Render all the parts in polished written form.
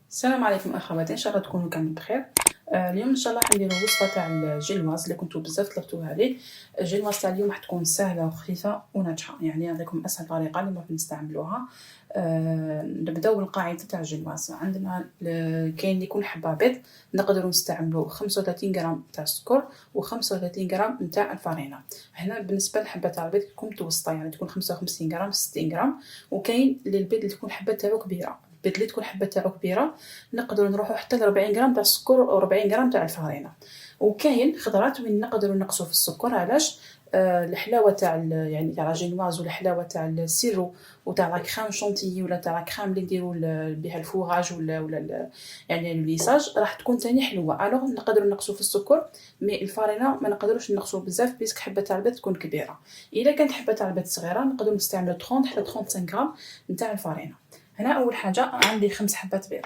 السلام عليكم اخواتي، ان شاء الله تكونوا كاملين بخير. اليوم ان شاء الله حنديروا وصفه تاع الجينواز اللي كنتوا بزاف طلبتوها لي. الجينواز تاع اليوم راح تكون سهله وخفيفه وناجحه، يعني هذيكم اسهل طريقه اللي ممكن نستعملوها. نبداو بالقاعده تاع الجينواز. عندنا كاين اللي يكون حبه بيض، نقدروا نستعملوا 35 غرام تاع السكر و35 غرام نتاع الفرينه. هنا بالنسبه للحبه تاع البيض تكون متوسطه، يعني تكون 55 غرام 60 غرام. وكاين اللي البيض اللي تكون حبه تاعو كبيره، البيض اللي تكون حبه تاعو كبيره نقدروا نروحوا حتى ل 40 غرام تاع السكر و 40 غرام تاع الفرينه. وكاين خضرات وين نقدروا نقصوا في السكر. علاش؟ الحلاوه تاع يعني تاع لاجينواز والحلاوه تاع السيرو وتاع لا كريم شونتيي ولا تاع لا كريم اللي نديروا بها الفوراج ولا يعني الليساج راح تكون تاني حلوه. الوغ نقدروا نقصوا في السكر، مي الفرينه ما نقدروش نقصوا بزاف بيسك حبه تاع البيض تكون كبيره. الا كانت حبه تاع البيض صغيره نقدروا نستعملوا 30 حتى 35 غرام نتاع الفرينه. هنا اول حاجه عندي 5 حبات بيض،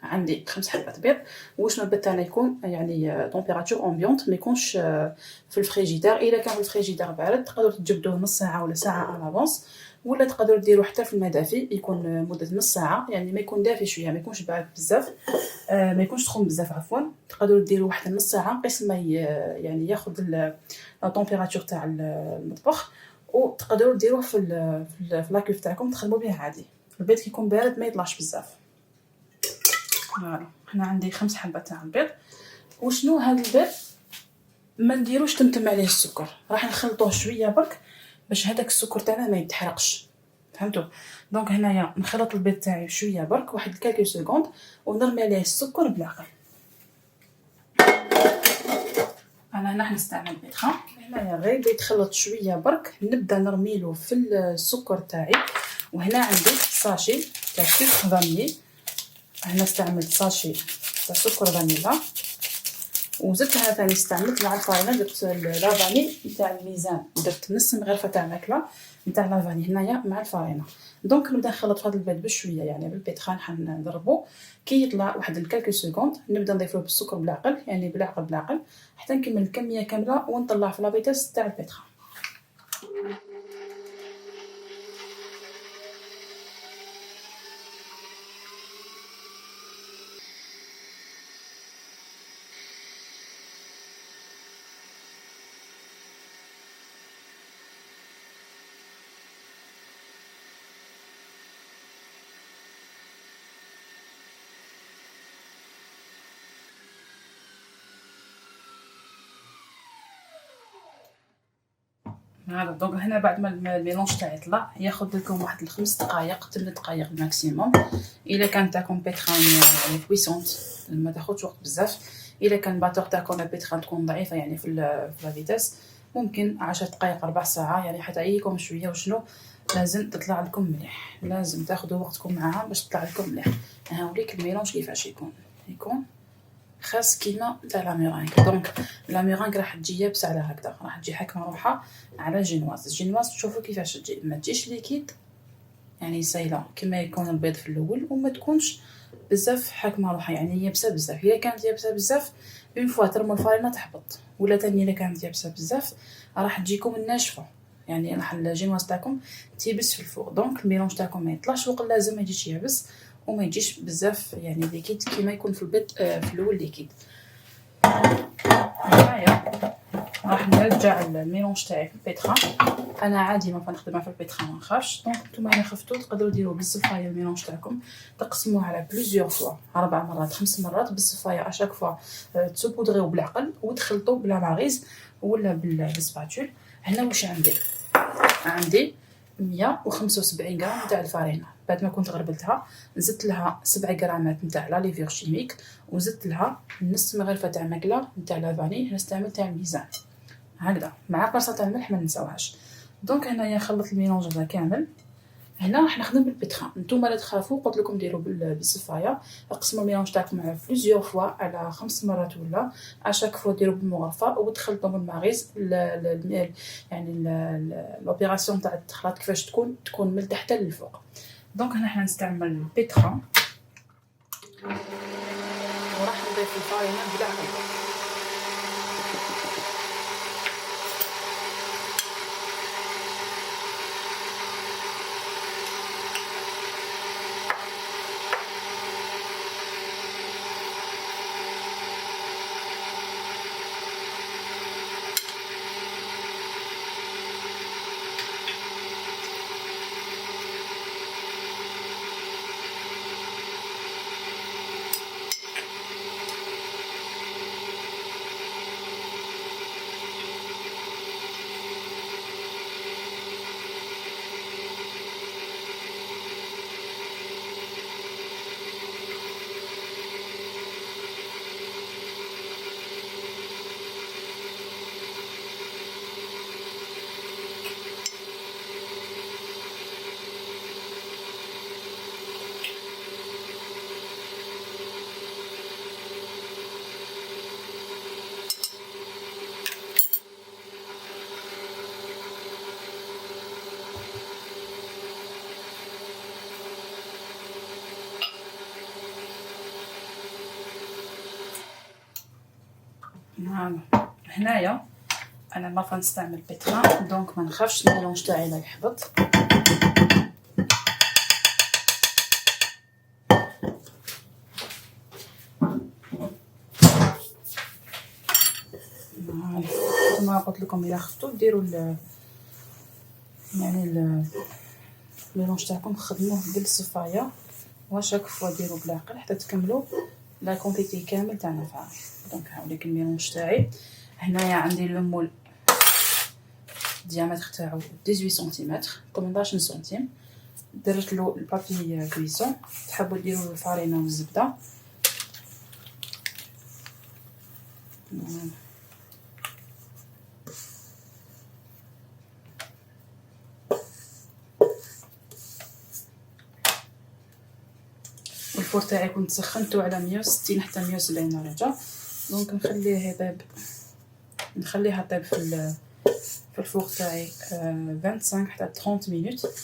عندي 5 حبات بيض. وشنو البيض تاعنا يكون يعني طومبيراتور امبيونت، ما يكونش في الفريجيدير. الا كان في الفريجيدير بارد تقدروا تجبدوه نص ساعه ولا ساعه على لافونس، ولا تقدروا ديروه حتى في الماء دافي يكون مده نص ساعه، يعني ما يكون دافي شويه، ما يكونش بارد بزاف، ما يكونش سخون بزاف عفوا. تقدروا ديروه واحد نص ساعه قيس ما يعني ياخذ الطومبيراتور تاع المطبخ. وتقدروا ديروه في لاكيف تاعكم تخدموا به عادي. البيض كيكون بارد ما يطلعش بزاف. فوالا هنا عندي 5 حبات تاع البيض. وشنو هذا البيض ما نديروش تمتم عليه السكر، راح نخلطوه شويه برك باش هذاك السكر تاعنا ما يتحرقش، فهمتوا؟ دونك هنايا نخلط البيض تاعي شويه برك واحد كالكو سكوند ونرمي عليه السكر بالعقل. انا هنا نستعمل بيتخا. هنايا غير بيتخلط شويه برك نبدا نرميلو في السكر تاعي. وهنا عندي ساشي تاع سكر فانيلي، هنا استعملت ساشي تاع سكر فانيلا. وزدتها ثاني استعملت مع الفرينه، درت لافاني نتاع الميزان، درت نص مغرفه تاع ماكله نتاع لافاني هنايا مع الفرينه. دونك نبدا نخلط في هذا البيض بشويه، يعني بالبيتخان حنضربو كي يطلع واحد الكالكو سكوند نبدا نضيفوه بالسكر بالعقل، يعني بالعقل حتى نكمل الكميه كامله ونطلع في لابيتاس تاع البيتخان. هذا دونك هنا بعد ما الميلونج تاعي يطلع ياخذ لكم واحد 5 دقائق 8 دقائق ماكسيموم. الا كان تاعكم بيتخان يعني بويسونت ما تاخذش وقت بزاف. الا كان باتور تاعكم البيتخان تكون ضعيفه يعني في لا فيتاس ممكن 10 دقائق ربع ساعه، يعني حتى يجيكم شويه. وشنو لازم تطلع لكم مليح، لازم تاخذوا وقتكم معها باش تطلع لكم مليح. هاوليك الميلونج كيفاش يكون خاص كيما تاع لا ميرانغ. دونك لا ميرانغ راح تجي يابسه على هكذا، راح تجي حكمه روحها على الجينواز تشوفوا كيفاش تجي، ما تجيش ليكيد يعني سايله كما يكون البيض في الاول، وما تكونش بزاف حكمه روحها يعني يابسه بزاف. الا كانت يابسه بزاف اون فوا ترموا الفرينه تحبط، ولا تاني الا كانت يابسه بزاف راح تجيكم الناشفه، يعني راح الجينواز تاعكم تيبس في الفوق. دونك الميلونج تاعكم ما يطلعش فوق اللازم، ما يجيش يابس وما يجيش بزاف يعني ليكيد كيما يكون في البيض في الاول ليكيد. هنايا راح نرجع الميلونج تاعي في البيتخا. انا عادي ما نخدمها في البيتخا ما نخافش. دونك نتوما الا خفتوا تقدروا ديروا بالصفايه الميلونج تاعكم تقسموه على بليزيور فوا 4 مرات 5 مرات بالصفايه اشاك فوا، تسوبودغيو بالعقل وتخلطوا بلا ماغيز ولا بالسباتول. هنا واش عندي 175 غرام تاع الفرينه. بعد ما كنت غربلتها زدت لها 7 غرامات نتاع لا ليفير شيميك، وزدت لها نص مغرفه تاع ماكله نتاع لافاني. هنا استعملت تاع الميزان هكذا مع قرصه تاع الملح ما نساوهاش. دونك هنايا خلط الميلونج هذا كامل. هنا راح نخدم بالبيتخا. نتوما لا تخافوا، قلت لكم ديروا بالصفاية، اقسموا الميلونج تاعكم على بليزيور فوا على 5 مرات ولا اشاك فوا ديروا بالمغرفه وتخلطوا بالماغيز. يعني لوبيراسيون تاع التخلاط كيفاش تكون من تحت للفوق. دونك هنا حنا نستعمل البيتخا وراح نضيف الفرينه بالعقل. هانو هنايا انا ما نستعمل بيتران، دونك ما نخافش الميلونج تاعي لا يحبط. كما قلت لكم الا خفتوا ديروا يعني الميلونج تاعكم خدموه بالصفايه وشاك فوا ديروا بالعقل حتى تكملوا لا كونتيتي كامل تاع النفاع. دونك هاوليك الميلونج تاعي. هنايا عندي المول الديامتر تاعو 18 سنتيمتر 18 سنتيم. درت له البابي كويسون. تحبوا ديروا الفارينه والزبده. الفور تاعي كنت سخنته على 160 حتى 170 درجه. دونك نخليها طيب في الفور تاعي 25 حتى 30 مينوت.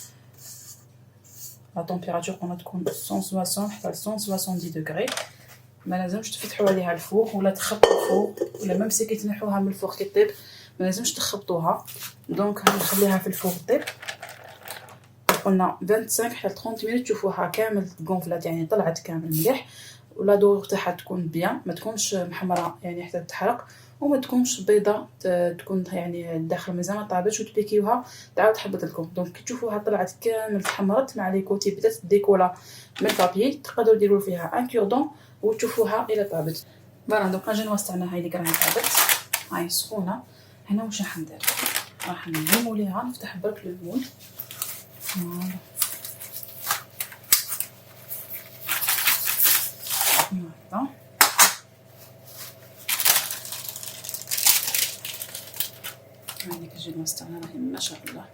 لا طومبيراتور قلنا تكون 160 حتى 170 دوغري. ما لازمش تفتحوا عليها الفور ولا تخبطوا الفور، ولا ميم سي كي تنحوها من الفور كي طيب ما لازمش تخبطوها. دونك نخليها في الفور طيب قلنا 25 حتى 30 مينوت. تشوفوها كامل غونفلات يعني طلعت كامل مليح، ولا دور تاعها تكون بيان، ما تكونش محمره يعني حتى تحرق، وما تكونش بيضه تكون يعني الداخل مازال ما طابتش وتبيكيوها تعاود تحبط لكم. دونك كي تشوفوها طلعت كامل تحمرت مع لي كوتي بدات ديكولا من البابي، تقدروا ديروا فيها ان كوردون وتشوفوها الى طابت. فوالا دونك الجينواز تاعنا هاي اللي راهي طابت هاي سخونه. هنا واش راح ندير؟ راح نلمو ليها، نفتح برك المول. فوالا هذيك الجينواز تاعنا راهي ما شاء الله.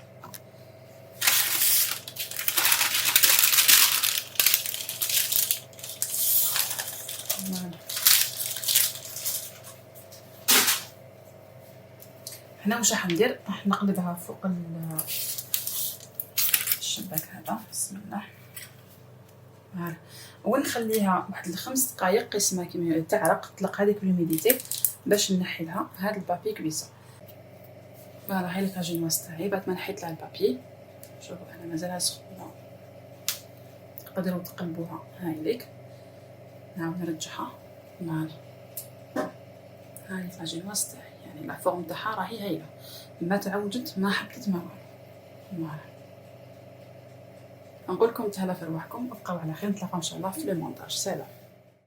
هنا واش راح ندير؟ راح نقلبها فوق الشباك هذا. بسم الله. فوالا ونخليها واحد 5 دقائق قسمه كيما تعرق تطلق هذيك لوميديتي باش نحي لها هذا البابي كويسون. فوالا هاي الكاجينواز تاعي بعد ما نحيت لها البابي. شوفوا انا مازالها سخونه، تقدروا تقلبوها. هاي ليك نعاود نرجعها. فوالا هاي الكاجينواز تاعي يعني لا فورم تاعها راهي هايله، ما تعوجت ما حبطت ما والو. فوالا نقول لكم تهلا في رواحكم، بقاو على خير، نتلاقاو ان شاء الله في لو مونتاج. سلام.